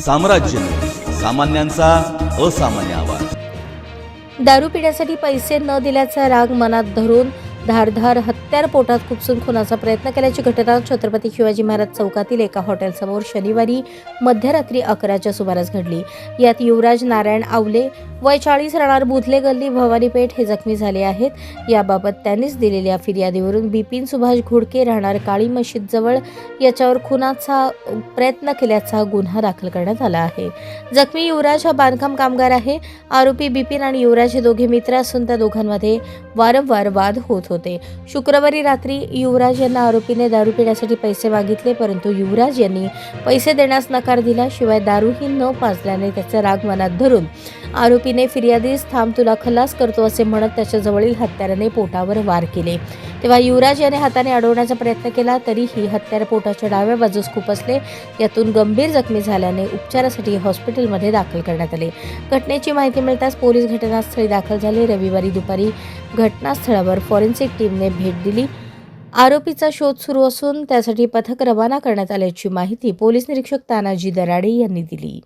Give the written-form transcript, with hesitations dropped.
साम्राज्य सामान्यांचा असामान्य आवाज। दारू पिण्यासाठी पैसे न दिल्याचा राग मनात धरून धारधार हत्यार पोटात खुपसून खुनाचा प्रयत्न केल्याची घटना छत्रपती शिवाजी महाराज चौकातील एका हॉटेलसमोर शनिवारी मध्यरात्री 11च्या सुमारास घडली। यात युवराज नारायण आवले वय 40 राहणार बुधले गल्ली भवानीपेठ हे जखमी झाले आहेत। याबाबत त्यांनीच दिलेल्या फिर्यादीवरून बिपिन सुभाष घोडके राहणार काळी मशीद जवळ याच्यावर खुनाचा प्रयत्न केल्याचा गुन्हा दाखल करण्यात आला आहे। जखमी युवराज हा बांधकाम कामगार आहे। आरोपी बिपिन आणि युवराज हे दोघे मित्र असून त्या दोघांमध्ये वारंवार वाद होत होते। शुक्रवारी रात्री युवराज यांना आरोपीने दारू पिण्यासाठी पैसे मागितले, परंतु युवराज यांनी पैसे देण्यास नकार दिला। शिवाय दारूही न पाजल्याने त्याचा राग मनात धरून आरोपीने फिर्यादीस थांब तुला खलास करतो असे म्हणत त्याच्या जवळील हत्याराने पोटावर वार केले। तेव्हा युवराज याने हाताने अडवण्याचा प्रयत्न केला, तरीही हत्यार पोटाच्या डाव्या बाजूस खुपसले। यातून गंभीर जखमी झाल्याने उपचारासाठी हॉस्पिटलमध्ये दाखल करण्यात आले। घटनेची माहिती मिळताच पोलीस घटनास्थळी दाखल झाले। रविवारी दुपारी घटनास्थळावर फॉरेन्सिक टीमने भेट दिली। आरोपीचा शोध सुरू असून त्यासाठी पथक रवाना करण्यात आल्याची माहिती पोलीस निरीक्षक तानाजी दराडे यांनी दिली।